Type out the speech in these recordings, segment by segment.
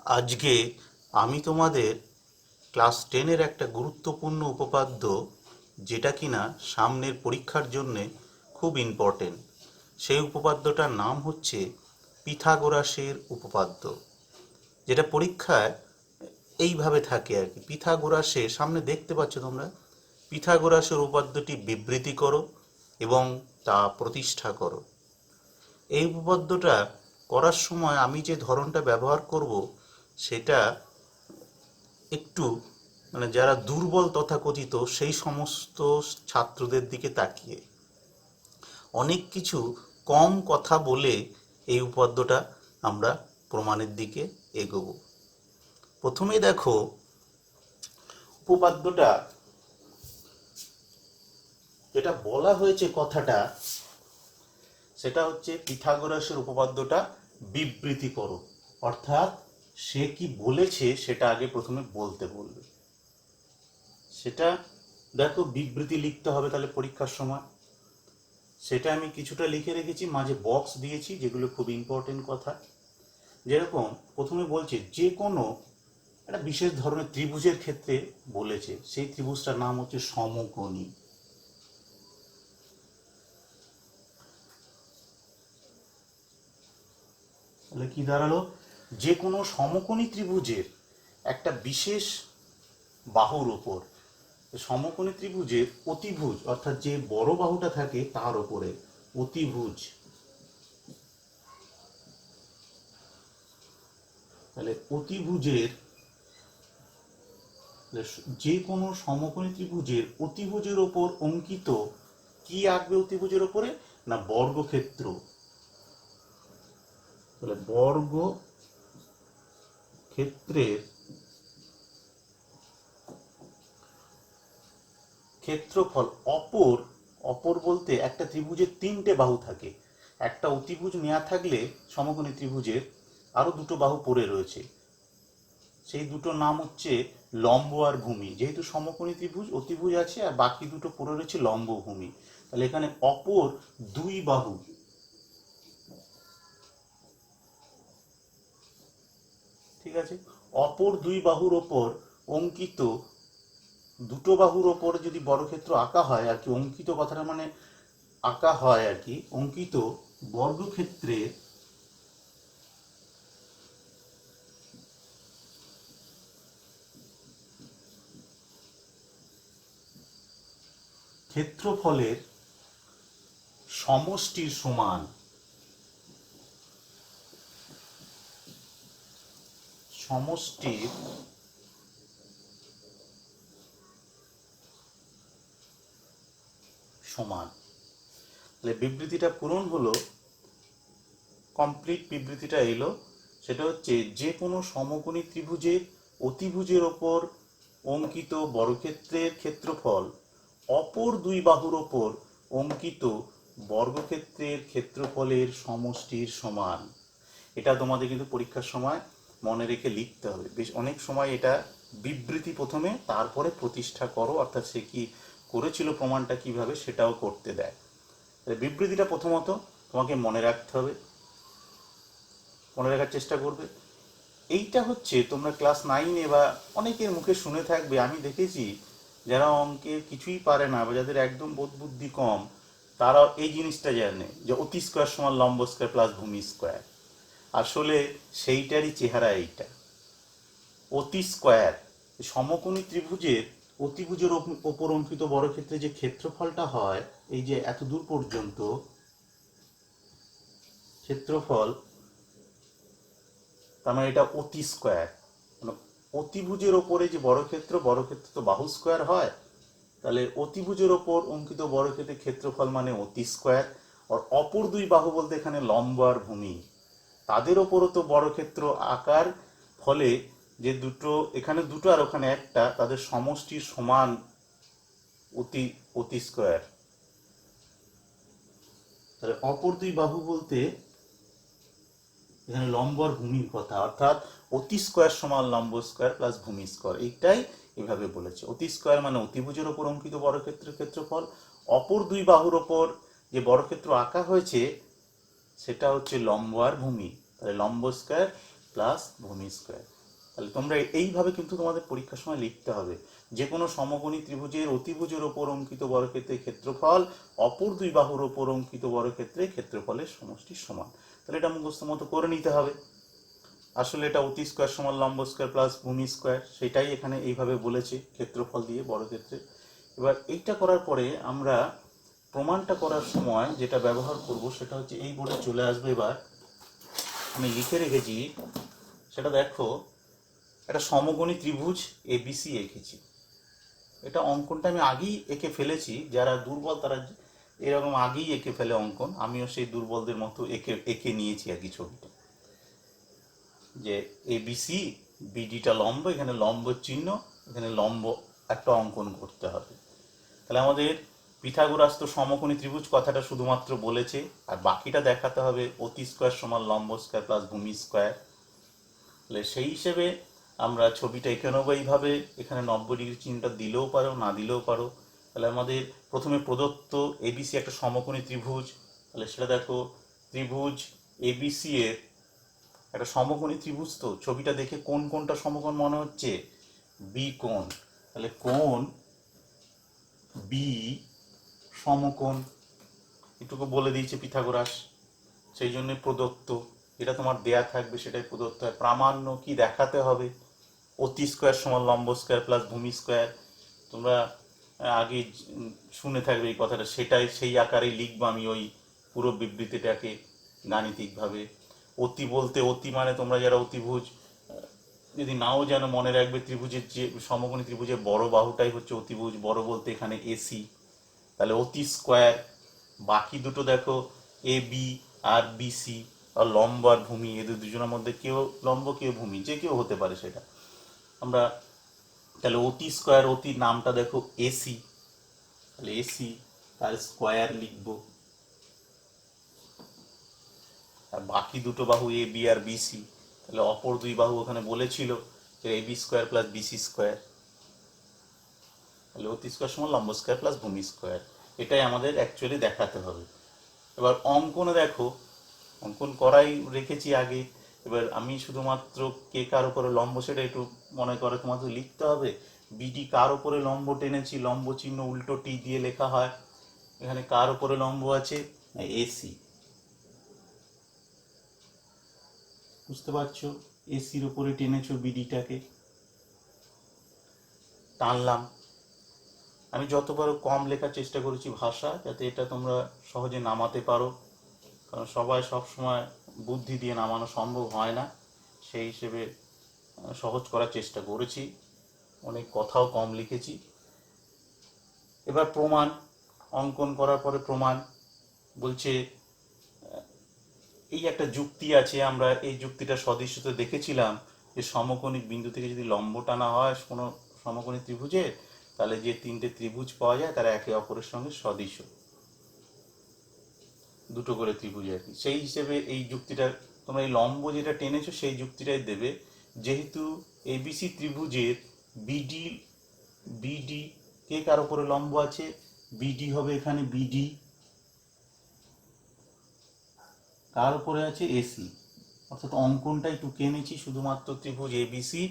আজকে আমি তোমাদের ক্লাস 10-এর একটা গুরুত্বপূর্ণ উপপাদ্য, যেটা কিনা সামনের পরীক্ষার জন্যে খুব ইম্পর্টেন্ট। সেই উপপাদ্যটার নাম হচ্ছে পিথাগোরাসের উপপাদ্য, যেটা পরীক্ষায় এইভাবে থাকে আর কি। পিথাগোরাসের সামনে দেখতে পাচ্ছ তোমরা, পিথাগোরাসের উপপাদ্যটি বিবৃতি করো এবং তা প্রতিষ্ঠা করো। এই উপপাদ্যটা করার সময় আমি যে ধরনটা ব্যবহার করব সেটা একটু যারা দুর্বল তথাকথিত সেই সমস্ত ছাত্রদের দিকে তাকিয়ে অনেক কিছু কম কথা বলে এই উপপাদ্যটা আমরা প্রমাণের দিকে এগোবো। প্রথমে দেখো, উপপাদ্যটা যেটা বলা হয়েছে কথাটা, সেটা হচ্ছে পিথাগোরাসের উপপাদ্যটা বিবৃতি করো, অর্থাৎ সে কি বলেছে সেটা আগে প্রথমে বলতে বলবে। সেটা দেখো, বিবৃতি লিখতে হবে তাহলে পরীক্ষার সময়। সেটা আমি কিছুটা লিখে রেখেছি, মাঝে বক্স দিয়েছি যেগুলো খুব ইম্পর্টেন্ট কথা। যেরকম প্রথমে বলছে যে কোনো একটা বিশেষ ধরনের ত্রিভুজের ক্ষেত্রে বলেছে, সেই ত্রিভুজটার নাম হচ্ছে সমকোণী। তাহলে কি দাঁড়ালো? যে কোনো সমকোণী ত্রিভুজের একটা বিশেষ বাহুর ওপর, সমকোণী ত্রিভুজের অতিভুজ অর্থাৎ যে বড় বাহুটা থাকে তার ওপরে অতিভুজ। তাহলে অতিভুজের, যে কোনো সমকোণী ত্রিভুজের অতিভুজের ওপর অঙ্কিত কি আঁকবে? অতিভুজের ওপরে না বর্গক্ষেত্র। তাহলে বর্গক্ষেত্রের ক্ষেত্রফল অপর, অপর বলতে একটা ত্রিভুজের তিনটে বাহু থাকে। একটা অতিভুজ নেওয়া থাকলে সমকোণী ত্রিভুজের আরো দুটো বাহু পড়ে রয়েছে, সেই দুটো নাম হচ্ছে লম্ব আর ভূমি। যেহেতু সমকোণী ত্রিভুজ অতিভুজ আছে আর বাকি দুটো পড়ে রয়েছে লম্ব ভূমি, তাহলে এখানে অপর দুই বাহু, ঠিক আছে, অপর দুই বাহুর ওপর অঙ্কিত, দুটো বাহুর ওপর যদি বর্গক্ষেত্র আঁকা হয় আর কি, অঙ্কিত কথাটা মানে আঁকা হয় আর কি, অঙ্কিত বর্গক্ষেত্রের ক্ষেত্রফলের সমষ্টির সমান। সমষ্টির সমান। তাহলে বিবৃতিটা পূরণ হলো, কমপ্লিট বিবৃতিটা এলো। সেটা হচ্ছে যে কোনো সমকোণী ত্রিভুজের অতিভুজের ওপর অঙ্কিত বর্গক্ষেত্রের ক্ষেত্রফল অপর দুই বাহুর ওপর অঙ্কিত বর্গক্ষেত্রের ক্ষেত্রফলের সমষ্টির সমান। এটা তোমাদের কিন্তু পরীক্ষার সময় মনে রেখে লিখতে হবে। বেশ অনেক সময় এটা বিবৃতি প্রথমে, তারপরে প্রতিষ্ঠা করো, অর্থাৎ সে কি করেছিল প্রমাণটা কিভাবে সেটাও করতে দেয়। বিবৃতিটা প্রথমত তোমাকে মনে রাখতে হবে, মনে রাখার চেষ্টা করবে। এইটা হচ্ছে তোমরা ক্লাস 9-এ বা অনেকের মুখে শুনে থাকবে, আমি দেখেছি যারা অঙ্কের কিছুই পারে না বা যাদের একদম বোধ বুদ্ধি কম, তারা এই জিনিসটা জানে যে অতি স্কোয়ার সমান লম্ব স্কোয়ার প্লাস ভূমি স্কোয়ার। আসলে সেইটারই চেহারা এইটা। অতি স্কোয়ার সমকোণী ত্রিভুজের অতিভুজের ওপর অঙ্কিত বর্গক্ষেত্রে যে ক্ষেত্রফলটা হয়, এই যে এত দূর পর্যন্ত ক্ষেত্রফল, তার মানে এটা অতি স্কোয়ার। মানে অতিভুজের ওপরে যে বর্গক্ষেত্র, বর্গক্ষেত্র তো বাহু স্কোয়ার হয়, তাহলে অতিভুজের ওপর অঙ্কিত বর্গক্ষেত্রের ক্ষেত্রফল মানে অতি স্কোয়ার। আর অপর দুই বাহু বলতে এখানে লম্ব আর ভূমি, তাদের ওপরও তো বর্গক্ষেত্র আকার, ফলে যে দুটো এখানে দুটো আর ওখানে একটা, তাদের সমষ্টির সমান অতি অতি স্কোয়ার। তাহলে অপর দুই বাহু বলতে এখানে লম্ব আর ভূমির কথা, অর্থাৎ অতি স্কোয়ার সমান লম্ব স্কোয়ার প্লাস ভূমি স্কোয়ার, এইটাই এভাবে বলেছে। অতি স্কোয়ার মানে অতিভুজের ওপর অঙ্কিত বর্গক্ষেত্রের ক্ষেত্রফল, অপর দুই বাহুর ওপর যে বর্গক্ষেত্র আঁকা হয়েছে সেটা হচ্ছে লম্ব আর ভূমি, তাহলে লম্ব স্কোয়ার প্লাস ভূমি স্কোয়ার। তাহলে তোমরা এইভাবে কিন্তু তোমাদের পরীক্ষার সময় লিখতে হবে, যে কোনো সমকোণী ত্রিভুজের অতিভুজের ওপর অঙ্কিত বর্গক্ষেত্রের ক্ষেত্রফল অপর দুই বাহুর ওপর অঙ্কিত বর্গক্ষেত্রের ক্ষেত্রফলের সমষ্টির সমান। তাহলে এটা মুখস্থ মতো করে নিতে হবে। আসলে এটা অতি স্কোয়ার সমান লম্ব স্কোয়ার প্লাস ভূমি স্কোয়ার, সেটাই এখানে এইভাবে বলেছে ক্ষেত্রফল দিয়ে বর্গক্ষেত্রে। এবার এইটা করার পরে আমরা প্রমাণটা করার সময় যেটা ব্যবহার করব সেটা হচ্ছে এই বোর্ডে চলে আসবে। এবার আমি লিখে রেখেছি, সেটা দেখো, একটা সমকোণী ত্রিভুজ এবিসি এঁকেছি। এটা অঙ্কনটা আমি আগেই এঁকে ফেলেছি, যারা দুর্বল তারা এরকম আগেই এঁকে ফেলে অঙ্কন, আমিও সেই দুর্বলদের মতো এঁকে নিয়েছি আর কি ছবিটা, যে এবিসি, বিডিটা লম্ব, এখানে লম্ব চিহ্ন, এখানে লম্ব একটা অঙ্কন করতে হবে। তাহলে আমাদের পিথাগোরাস তো সমকোণী ত্রিভুজ কথাটা শুধুমাত্র বলেছে, আর বাকিটা দেখাতে হবে অতি স্কোয়ার সমান লম্ব স্কোয়ার প্লাস ভূমি স্কোয়ার। তাহলে সেই হিসেবে আমরা ছবিটা এঁকে নেবো এইভাবে। এখানে 90 ডিগ্রি চিহ্নটা দিলেও পারো, না দিলেও পারো। তাহলে আমাদের প্রথমে প্রদত্ত এবিসি একটা সমকোণী ত্রিভুজ। তাহলে সেটা দেখো, ত্রিভুজ এবিসি এর একটা সমকোণী ত্রিভুজ, তো ছবিটা দেখে কোন কোনটা সমকোণ মনে হচ্ছে? বি কোণ। তাহলে কোণ বি সমকোণ, এটুকু বলে দিয়েছে পিথাগোরাস, সেই জন্য প্রদত্ত। যেটা তোমার দেয়া থাকবে সেটাই প্রদত্ত হয়। প্রামাণ্য কি দেখাতে হবে? অতি স্কোয়ার সমান লম্ব স্কোয়ার প্লাস ভূমি স্কোয়ার। তোমরা আগে শুনে থাকবে এই কথাটা, সেটাই সেই আকারেই লিখবো আমি ওই পুরো বিবৃতিটাকে গাণিতিকভাবে। অতি বলতে, অতি মানে তোমরা যারা অতিভুজ যদি নাও জানো মনে রাখবে, ত্রিভুজের যে সমকোণী ত্রিভুজের বড় বাহুটাই হচ্ছে অতিভুজ। বড় বলতে এখানে এসি। তাহলে অতি স্কোয়ার। বাকি দুটো দেখো এ বি আর বিসি, আর লম্ব আর ভূমি, এদের দুজনের মধ্যে কেউ লম্ব কেউ ভূমি, যে কেউ হতে পারে সেটা আমরা। তাহলে অতি স্কোয়ার, অতির নামটা দেখো এসি, তাহলে এসি তার স্কোয়ার লিখবো। আর বাকি দুটো বাহু এ বি আর বিসি, তাহলে অপর দুই বাহু ওখানে বলেছিল যে A B square plus BC square. তাহলে অতি স্কোয়ার সমান লম্ব স্কোয়ার প্লাস ভূমি স্কোয়ার, এটাই আমাদের অ্যাকচুয়ালি দেখাতে হবে। এবার অঙ্কনে দেখো, অঙ্কন করাই রেখেছি আগে। এবার আমি শুধুমাত্র কে কার উপরে লম্ব সেটা একটু মনে করে তোমাকে লিখতে হবে। বিডি কার উপরে লম্ব টেনেছি, লম্ব চিহ্ন উল্টো টি দিয়ে লেখা হয়। এখানে কার উপরে লম্ব আছে? এসি। বুঝতে পারছো? এসির উপরে টেনেছো বিডিটাকে, টানলাম। আমি যতবার কম লেখার চেষ্টা করেছি ভাষা, যাতে এটা তোমরা সহজে নামাতে পারো, কারণ সবাই সব সময় বুদ্ধি দিয়ে নামানো সম্ভব হয় না। সেই হিসেবে সহজ করার চেষ্টা করেছি, অনেক কথাও কম লিখেছি। এবার প্রমাণ, অঙ্কন করার পরে প্রমাণ বলছে, এই একটা যুক্তি আছে, আমরা এই যুক্তিটা সদৃশ্যতে দেখেছিলাম যে সমকোণিক বিন্দু থেকে যদি লম্ব টানা হয় কোনো সমকোণী ত্রিভুজে, তাহলে যে তিনটে ত্রিভুজ পাওয়া যায় তারা একে অপরের সঙ্গে সদৃশ্য, দুটো করে ত্রিভুজ আর কি। সেই হিসেবে এই যুক্তিটা তোমরা এই লম্ব যেটা টেনেছো সেই যুক্তিটাই দেবে। যেহেতু এবিসি ত্রিভুজের বিডি, বিডি কে কার উপরে লম্ব আছে? বিডি হবে এখানে বিডি, কার উপরে আছে? এসি। অর্থাৎ অঙ্কনটা একটু কেনেছি শুধুমাত্র ত্রিভুজ এবিসি,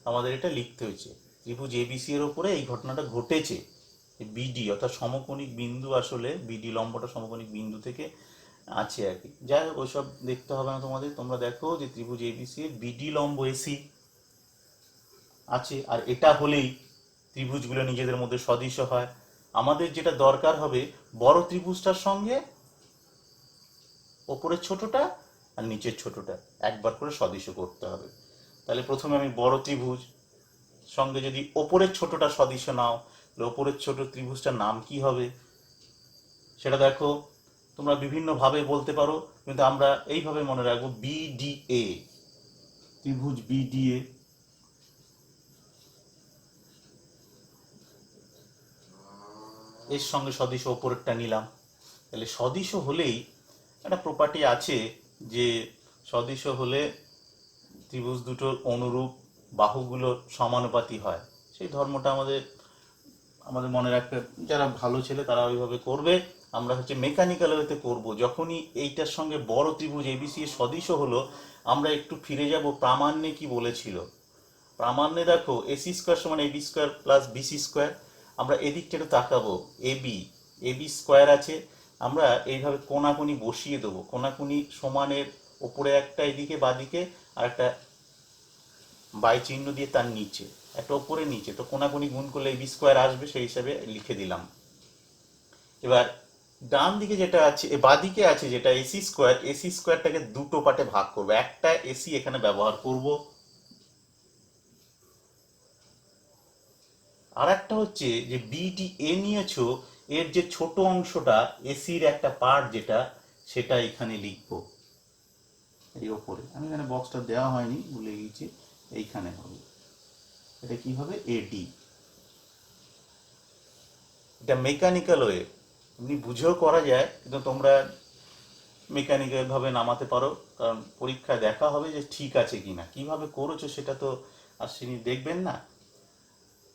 আমাদের এটা লিখতে হয়েছে ত্রিভুজ এবিসি এর ওপরে এই ঘটনাটা ঘটেছে। বিডি অর্থাৎ সমকোণিক বিন্দু, আসলে বিডি লম্বটা সমকোণিক বিন্দু থেকে আছে আর কি। যাই হোক ওইসব দেখতে হবে না তোমাদের, তোমরা দেখো যে ত্রিভুজ এবিসি এর বিডি লম্ব এসি আছে, আর এটা হলেই ত্রিভুজগুলো নিজেদের মধ্যে সদৃশ্য হয়। আমাদের যেটা দরকার হবে, বড় ত্রিভুজটার সঙ্গে ওপরের ছোটটা আর নিচের ছোটটা একবার করে সদৃশ্য করতে হবে। তাহলে প্রথমে আমি বড় ত্রিভুজ সঙ্গে যদি ওপরের ছোটটা সদৃশ্য নাও, তাহলে ওপরের ছোট ত্রিভুজটার নাম কি হবে সেটা দেখো। তোমরা বিভিন্নভাবে বলতে পারো, কিন্তু আমরা এইভাবে মনে রাখবো, বিডিএ, ত্রিভুজ বিডিএ। এর সঙ্গে সদৃশ্য ওপরেরটা নিলাম। তাহলে সদৃশ্য হলেই একটা প্রপার্টি আছে, যে সদৃশ্য হলে ত্রিভুজ দুটোর অনুরূপ বাহুগুলো সমানুপাতি হয়। সেই ধর্মটা আমাদের আমাদের মনে রাখতে, যারা ভালো ছেলে তারা ওইভাবে করবে। আমরা হচ্ছে মেকানিক্যাল ওয়েতে করবো। যখনই এইটার সঙ্গে বড় ত্রিভুজ এবিসি এর সদৃশ হলো, আমরা একটু ফিরে যাব প্রামাণ্যে কি বলেছিল। প্রামাণ্যে দেখো এসি স্কোয়ার সমান AB square plus BC square. আমরা এদিকটা একটু তাকাবো, এবি এবি স্কোয়ার আছে, আমরা এইভাবে কোনাকুনি বসিয়ে দেবো। কোনাকুনি সমানের ওপরে একটা, এদিকে বাদিকে আর একটা বাই চিহ্ন দিয়ে তার নিচে একটা, ওপরে নিচে, তো কোনাকুনি গুণ করলে এবি স্কোয়ার আসবে, সেই হিসাবে লিখে দিলাম। এবার ডান দিকে যেটা আছে, বাদিকে আছে যেটা এসি স্কোয়ার, এসি স্কোয়ারটাকে দুটো পার্টে ভাগ করবো। একটা এসি এখানে ব্যবহার করব, আর একটা হচ্ছে যে বিডি এ নিয়েছো, এর যে ছোট অংশটা এসির একটা পার্ট যেটা, সেটা এখানে লিখবো এই ওপরে। আমি এখানে বক্সটা দেওয়া হয়নি, ভুলে গেছি, এইখানে হবে। এটা কি হবে, এডি। এটা মেকানিক্যাল ওয়ে, এমনি বুঝেও করা যায়, কিন্তু তোমরা মেকানিক্যাল ভাবে নামাতে পারো, কারণ পরীক্ষায় দেখা হবে যে ঠিক আছে কিনা। কিভাবে করেছো সেটা তো আর তিনি দেখবেন না।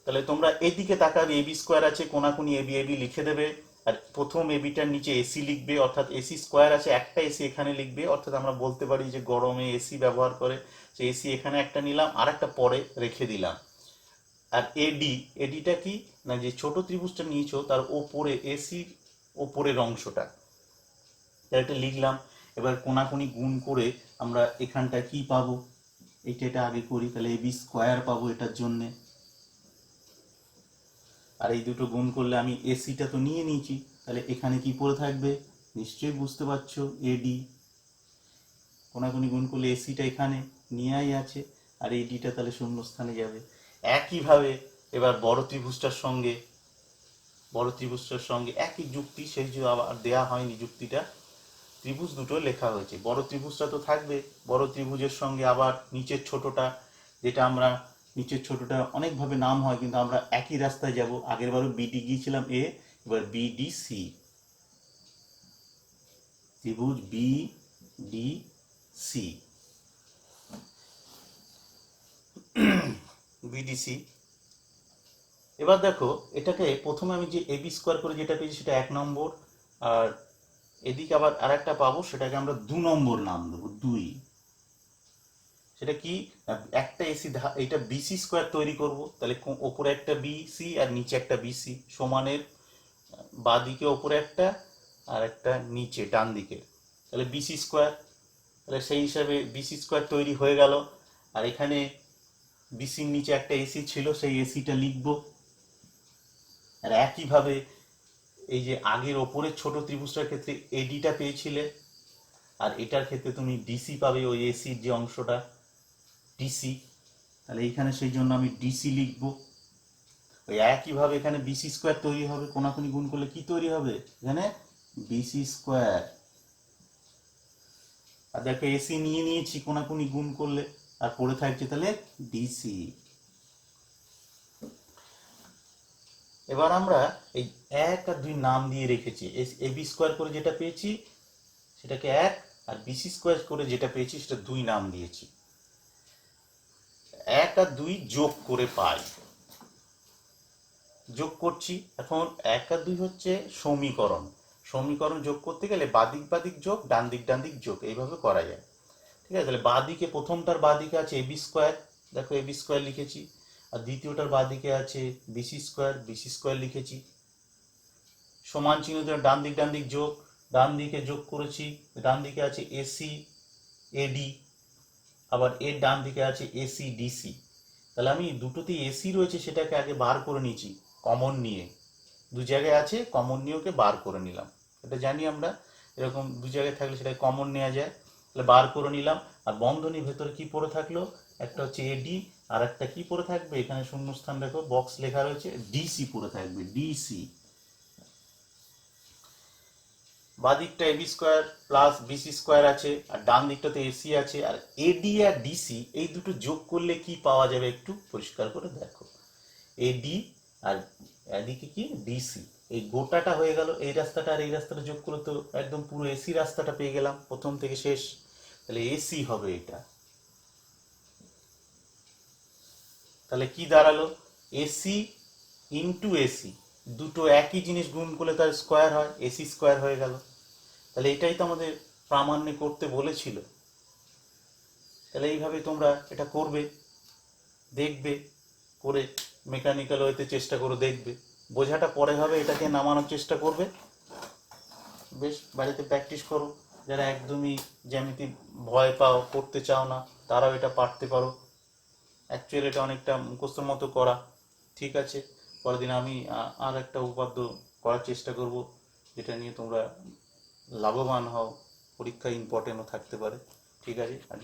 তাহলে তোমরা এদিকে তাকাবে, এবি স্কোয়ার আছে, কোনাকুনি এবি এবি লিখে দেবে। আর প্রথম এবিটার নিচে এসি লিখবে, অর্থাৎ এসি স্কোয়ার আছে, একটা এসি এখানে লিখবে, অর্থাৎ আমরা বলতে পারি যে গরমে এসি ব্যবহার করে, যে এসি এখানে একটা নিলাম আর একটা পরে রেখে দিলাম। আর এডি, এডিটা কি না, যে ছোট ত্রিভুজটা নিয়েছো তার ওপরে এসির ওপরের অংশটা, এটা লিখলাম। এবার কোনাকুনি গুণ করে আমরা এখানটা কি পাবো, এটা আগে করি, তাহলে এবি স্কোয়ার পাবো এটার জন্যে। আর এই দুটো গুণ করলে আমি এসিটা তো নিয়ে নিয়েছি, তাহলে এখানে কি পড়ে থাকবে, নিশ্চয়ই বুঝতে পারছো, এডি। কোনাকুনি গুণ করলে এসিটা এখানে নিয়েই আছে, আর এডিটা তাহলে শূন্যস্থানে যাবে। একইভাবে এবার বড় ত্রিভুজটার সঙ্গে একই যুক্তি, সেই যে আবার দেয়া হয়নি যুক্তিটা, ত্রিভুজ দুটো লেখা হয়েছে। বড় ত্রিভুজটা তো থাকবে, বড় ত্রিভুজের সঙ্গে আবার নিচের ছোটটা, যেটা আমরা নিচের ছোটটা অনেকভাবে নাম হয়, কিন্তু আমরা একই রাস্তায় যাব। আগের বারও বিডি গিয়েছিলাম এ, এবার বিডিসি, ত্রিভুজ বিডিসি, বিডিসি। এবার দেখো এটাকে প্রথমে আমি যে এবি স্কোয়ার করে যেটা পেয়েছি সেটা 1 নম্বর, আর এদিকে আবার আর একটা পাবো, সেটাকে আমরা 2 নম্বর নাম দেবো, 2। সেটা কি, একটা এসি, এটা বিসি স্কোয়ার তৈরি করব, তাহলে ওপরে একটা বিসি আর নিচে একটা বিসি সমানের, বাদিকে ওপরে একটা আর একটা নিচে ডান দিকে, তাহলে বিসি স্কোয়ার। তাহলে সেই হিসাবে বিসি স্কোয়ার তৈরি হয়ে গেল। আর এখানে বিসির নিচে একটা এসি ছিল, সেই এসিটা লিখব। আর একইভাবে এই যে আগের ওপরের ছোট ত্রিভুজটার ক্ষেত্রে এডিটা পেয়েছিলে, আর এটার ক্ষেত্রে তুমি ডিসি পাবে, ওই এসির যে অংশটা ডিসি, তাহলে এইখানে সেই জন্য আমি ডিসি লিখব। ওই একইভাবে এখানে বিসি স্কোয়ার তৈরি হবে, কোনাকুনি গুণ করলে কি তৈরি হবে, এখানে বিসি স্কোয়ার। আর দেখো এসি নিয়ে নিয়েছি, কোনাকুনি গুণ করলে আর পড়ে থাকছে তাহলে ডিসি। এবার আমরা এই 1 আর 2 নাম দিয়ে রেখেছি, এবি স্কোয়ার করে যেটা পেয়েছি সেটাকে 1, আর বিসি স্কোয়ার করে যেটা পেয়েছি সেটা 2 নাম দিয়েছি। 1 আর 2 যোগ করে পাই, যোগ করছি। এখন 1 আর 2 হচ্ছে সমীকরণ, সমীকরণ যোগ করতে গেলে বাদিক বাদিক যোগ, ডান দিক যোগ, এইভাবে করা যায়। ঠিক আছে, তাহলে বাদিকে প্রথমটার বাদিকে আছে এবি স্কোয়ার, দেখো এবি স্কোয়ার লিখেছি। আর দ্বিতীয়টার বাদিকে আছে বিসি স্কোয়ার লিখেছি। সমান চিহ্ন দিয়ে ডান দিক যোগ, ডান দিকে যোগ করেছি, ডান দিকে আছে এসি এডি, আবার এর ডান দিকে আছে এসি ডিসি। তাহলে আমি দুটোতেই এসি রয়েছে সেটাকে আগে বার করে নিয়েছি, কমন নিয়ে, দু জায়গায় আছে কমন নিয়ে ওকে বার করে নিলাম। এটা জানি আমরা, এরকম দু জায়গায় থাকলে সেটা কমন নেওয়া যায়, তাহলে বার করে নিলাম। আর বন্ধনীর ভেতরে কি পড়ে থাকলো, একটা হচ্ছে এডি, আর একটা কি পড়ে থাকবে, এখানে শূন্যস্থান দেখো বক্স লেখা রয়েছে, ডিসি পড়ে থাকবে, ডিসি। বাদিকটা AB square plus BC square আছে, আর ডান দিকটাতে এসি আছে। আর এডি আর ডিসি এই দুটো যোগ করলে কি পাওয়া যাবে একটু পরিষ্কার করে দেখো, এডি আর এদিকে কি ডিসি, এই গোটাটা হয়ে গেল। এই রাস্তাটা আর এই রাস্তাটা যোগ করলে তো একদম পুরো এসি রাস্তাটা পেয়ে গেলাম প্রথম থেকে শেষ, তাহলে এসি হবে এটা। তাহলে কি দাঁড়ালো, এসি ইন্টু এসি, দুটো একই জিনিস গুণ করলে তার স্কোয়ার হয়, এসি স্কোয়ার হয়ে গেল। তাহলে এটাই তো আমাদের প্রামাণ্যে করতে বলেছিল। তাহলে এইভাবে তোমরা এটা করবে, দেখবে করে মেকানিক্যাল ওয়েতে চেষ্টা করে দেখবে, বোঝাটা পরে হবে, এটাকে নামানোর চেষ্টা করবে। বেশ, বাড়িতে প্র্যাকটিস করো। যারা একদমই জ্যামিতি ভয় পাও, করতে চাও না, তারাও এটা পারতে পারো। অ্যাকচুয়ালি এটা অনেকটা মুখস্থর মতো করা। ঠিক আছে, পরের দিন আমি আর একটা উপাদ্য করার চেষ্টা করব, যেটা নিয়ে তোমরা লাভবান হও, পরীক্ষায় ইম্পর্টেন্টও থাকতে পারে। ঠিক আছে।